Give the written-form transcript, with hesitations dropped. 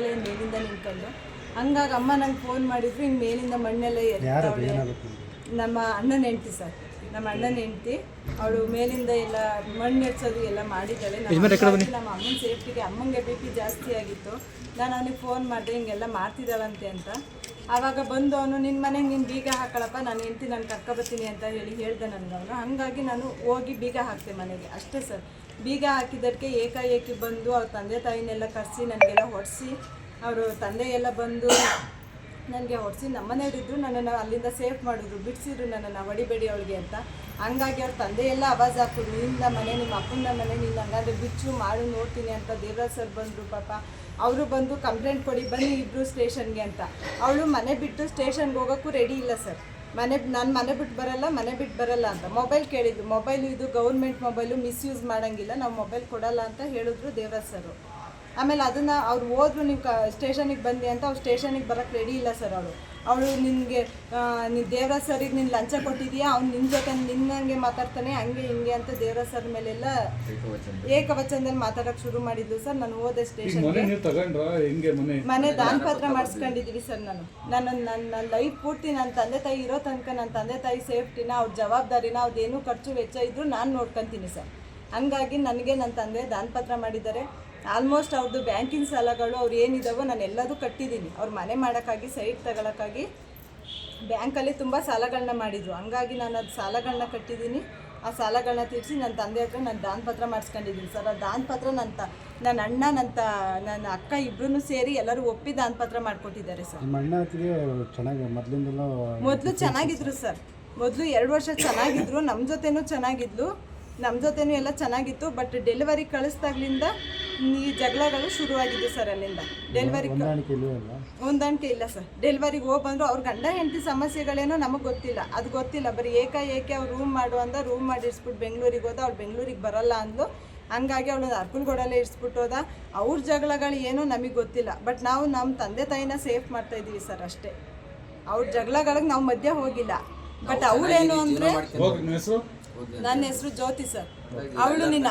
ಮೇಲಿಂದ ನಿಂತ್ಕೊಂಡು ಹಂಗಾಗಿ ಅಮ್ಮ ನಂಗೆ ಫೋನ್ ಮಾಡಿದ್ರು ಹಿಂಗೆ ಮೇಲಿಂದ ಮಣ್ಣೆಲ್ಲ ಎತ್ತಾವಳೆ. ನಮ್ಮ ಅಣ್ಣನ ಹೆಂಡ್ತಿ ಸರ್, ನಮ್ಮ ಅಣ್ಣನ ಹೆಂಡ್ತಿ ಅವಳು ಮೇಲಿಂದ ಎಲ್ಲ ಮಣ್ಣು ಎಡ್ಸೋದು ಎಲ್ಲ ಮಾಡಿದ್ದಾಳೆ. ನಮ್ಮ ಅಮ್ಮನ ಸೇಫ್ಟಿಗೆ ಅಮ್ಮಂಗೆ BP ಜಾಸ್ತಿ ಆಗಿತ್ತು. ನಾನು ಅವನಿಗೆ ಫೋನ್ ಮಾಡಿದೆ ಹಿಂಗೆಲ್ಲ ಮಾಡ್ತಿದ್ದಾಳಂತೆ ಅಂತ. ಆವಾಗ ಬಂದು ಅವನು ನಿನ್ನ ಮನೆಗೆ ನೀನು ಬೀಗ ಹಾಕೊಳ್ಳಪ್ಪ, ನಾನು ಹೆಂಡ್ತಿ ನಾನು ಕರ್ಕೊಬತ್ತೀನಿ ಅಂತ ಹೇಳ್ದೆ ನನಗೆ ಅವನು. ಹಾಗಾಗಿ ನಾನು ಹೋಗಿ ಬೀಗ ಹಾಕ್ತೆ ಮನೆಗೆ, ಅಷ್ಟೇ ಸರ್. ಬೀಗ ಹಾಕಿದ್ದಕ್ಕೆ ಏಕಾಏಕಿ ಬಂದು ಅವ್ರ ತಂದೆ ತಾಯಿನೆಲ್ಲ ಕರೆಸಿ ನನಗೆಲ್ಲ ಹೊಡೆಸಿ, ಅವರು ತಂದೆ ಎಲ್ಲ ಬಂದು ನನಗೆ ಹೊಡೆಸಿ ನಮ್ಮನೆಯವರಿದ್ದರು ನನ್ನನ್ನು ಅಲ್ಲಿಂದ ಸೇಫ್ ಮಾಡಿದ್ರು, ಬಿಡಿಸಿದ್ರು ನನ್ನನ್ನು ಹೊಡಿಬೇಡಿ ಅವಳಿಗೆ ಅಂತ. ಹಂಗಾಗಿ ಅವ್ರ ತಂದೆ ಎಲ್ಲ ಆವಾಜ್ ಹಾಕಿದ್ರು, ನಿನ್ನ ಮನೆ ನಿಮ್ಮ ಅಪ್ಪನ ಮನೆ ನೀನು ಹಂಗಾದ್ರೆ ಬಿಚ್ಚು ಮಾಡು ನೋಡ್ತೀನಿ ಅಂತ. ದೇವರಾಜ್ ಸರ್ ಬಂದರು ಪಾಪ, ಅವರು ಬಂದು ಕಂಪ್ಲೇಂಟ್ ಕೊಡಿ ಬನ್ನಿ ಇಬ್ಬರು ಸ್ಟೇಷನ್ಗೆ ಅಂತ. ಅವಳು ಮನೆ ಬಿಟ್ಟು ಸ್ಟೇಷನ್ಗೆ ಹೋಗೋಕ್ಕೂ ರೆಡಿ ಇಲ್ಲ ಸರ್. ನಾನು ಮನೆ ಬಿಟ್ಟು ಬರಲ್ಲ ಅಂತ. ಮೊಬೈಲ್ ಕೇಳಿದ್ರು, ಮೊಬೈಲು ಇದು ಗೌರ್ಮೆಂಟ್ ಮೊಬೈಲು, ಮಿಸ್ಯೂಸ್ ಮಾಡೋಂಗಿಲ್ಲ, ನಾವು ಮೊಬೈಲ್ ಕೊಡಲ್ಲ ಅಂತ ಹೇಳಿದ್ರು ದೇವರಾಜ್ ಸರು. ಆಮೇಲೆ ಅದನ್ನು ಅವ್ರು ಹೋದ್ರು, ನೀವು ಸ್ಟೇಷನಿಗೆ ಬಂದಿ ಅಂತ. ಅವ್ರು ಸ್ಟೇಷನಿಗೆ ಬರೋಕ್ಕೆ ರೆಡಿ ಇಲ್ಲ ಸರ್. ಅವಳು ನಿನಗೆ ನೀನು ದೇವರಾಜ್ ಸರಿಗೆ ನೀನು ಲಂಚ ಕೊಟ್ಟಿದ್ದೀಯಾ, ಅವ್ನು ನಿನ್ನ ಜೊತೆ ನಿನ್ನಂಗೆ ಮಾತಾಡ್ತಾನೆ ಹಂಗೆ ಹಿಂಗೆ ಅಂತ ದೇವರಾಜ್ ಸರ್ ಮೇಲೆಲ್ಲ ಏಕವಚನದಲ್ಲಿ ಮಾತಾಡೋಕ್ಕೆ ಶುರು ಮಾಡಿದ್ದು ಸರ್. ನಾನು ಹೋದೆ ಸ್ಟೇಷನ್ಗೆ. ಮನೆ ದಾನ ಪತ್ರ ಮಾಡಿಸ್ಕೊಂಡಿದ್ದೀವಿ ಸರ್. ನನ್ನ ಲೈಫ್ ಪೂರ್ತಿ ನನ್ನ ತಂದೆ ತಾಯಿ ಇರೋ ತನಕ ನನ್ನ ತಂದೆ ತಾಯಿ ಸೇಫ್ಟಿನ, ಅವ್ರ ಜವಾಬ್ದಾರಿನ, ಅವ್ರದ್ದೇನು ಖರ್ಚು ವೆಚ್ಚ ಇದ್ದರೂ ನಾನು ನೋಡ್ಕೊತೀನಿ ಸರ್. ಹಂಗಾಗಿ ನನಗೆ ನನ್ನ ತಂದೆ ದಾನ ಪತ್ರ ಮಾಡಿದ್ದಾರೆ. ಆಲ್ಮೋಸ್ಟ್ ಅವ್ರದ್ದು ಬ್ಯಾಂಕಿನ ಸಾಲಗಳು ಅವ್ರು ಏನಿದಾವೋ ನಾನು ಎಲ್ಲದೂ ಕಟ್ಟಿದ್ದೀನಿ. ಅವ್ರು ಮನೆ ಮಾಡೋಕ್ಕಾಗಿ, ಸೈಟ್ ತಗೊಳಕ್ಕಾಗಿ ಬ್ಯಾಂಕಲ್ಲಿ ತುಂಬ ಸಾಲಗಳನ್ನ ಮಾಡಿದರು. ಹಂಗಾಗಿ ನಾನು ಅದು ಸಾಲಗಳನ್ನ ಕಟ್ಟಿದ್ದೀನಿ. ಆ ಸಾಲಗಳನ್ನ ತೀರಿಸಿ ನನ್ನ ತಂದೆ ಹತ್ರ ನಾನು ದಾನ ಪತ್ರ ಮಾಡಿಸ್ಕೊಂಡಿದ್ದೀನಿ ಸರ್. ಆ ದಾನ ಪತ್ರ ನನ್ನ ಅಣ್ಣ ನನ್ನ ಅಕ್ಕ ಇಬ್ಬರೂ ಸೇರಿ ಎಲ್ಲರೂ ಒಪ್ಪಿ ದಾನ ಪತ್ರ ಮಾಡಿಕೊಟ್ಟಿದ್ದಾರೆ ಸರ್. ಮೊದಲು ಚೆನ್ನಾಗಿದ್ರು ಸರ್, ಮೊದಲು 2 ವರ್ಷ ಚೆನ್ನಾಗಿದ್ರು, ನಮ್ಮ ಜೊತೆನೂ ಚೆನ್ನಾಗಿದ್ಲು, ನಮ್ಮ ಜೊತೆನೂ ಎಲ್ಲ ಚೆನ್ನಾಗಿತ್ತು. ಬಟ್ ಡೆಲಿವರಿ ಕಳಿಸ್ದಾಗ್ಲಿಂದ ಈ ಜಗಳಗಳು ಶುರುವಾಗಿದ್ದು ಸರ್. ಅಲ್ಲಿಂದ ಡೆಲಿವರಿ ಹೊಂದಾಣಿಕೆ ಇಲ್ಲ ಸರ್. ಡೆಲಿವರಿಗೆ ಹೋಗಿ ಬಂದರು, ಅವ್ರ ಗಂಡ ಹೆಂಡತಿ ಸಮಸ್ಯೆಗಳೇನೋ ನಮಗೆ ಗೊತ್ತಿಲ್ಲ, ಅದು ಗೊತ್ತಿಲ್ಲ. ಬರೀ ಏಕಾಏಕಿ ಅವ್ರು ರೂಮ್ ಮಾಡು ಅಂದ, ರೂಮ್ ಮಾಡಿ ಇರಿಸ್ಬಿಟ್ಟು ಬೆಂಗಳೂರಿಗೆ ಹೋದ. ಅವ್ಳು ಬೆಂಗಳೂರಿಗೆ ಬರಲ್ಲ ಅಂದ್ಲು. ಹಂಗಾಗಿ ಅವಳು ಅರ್ಕಲ್ಗೋಡಲ್ಲೇ ಇರಿಸ್ಬಿಟ್ಟು ಹೋದ. ಅವ್ರ ಜಗಳಗಳು ಏನೋ ನಮಗೆ ಗೊತ್ತಿಲ್ಲ. ಬಟ್ ನಾವು ನಮ್ಮ ತಂದೆ ತಾಯಿನ ಸೇಫ್ ಮಾಡ್ತಾಯಿದ್ದೀವಿ ಸರ್, ಅಷ್ಟೇ. ಅವ್ರ ಜಗಳಗಳಿಗೆ ನಾವು ಮಧ್ಯ ಹೋಗಿಲ್ಲ. ಬಟ್ ಅವಳೇನು ಅಂದರೆ, ನನ್ನ ಹೆಸರು ಜ್ಯೋತಿ ಸರ್. ಅವಳು ನಿನ್ನ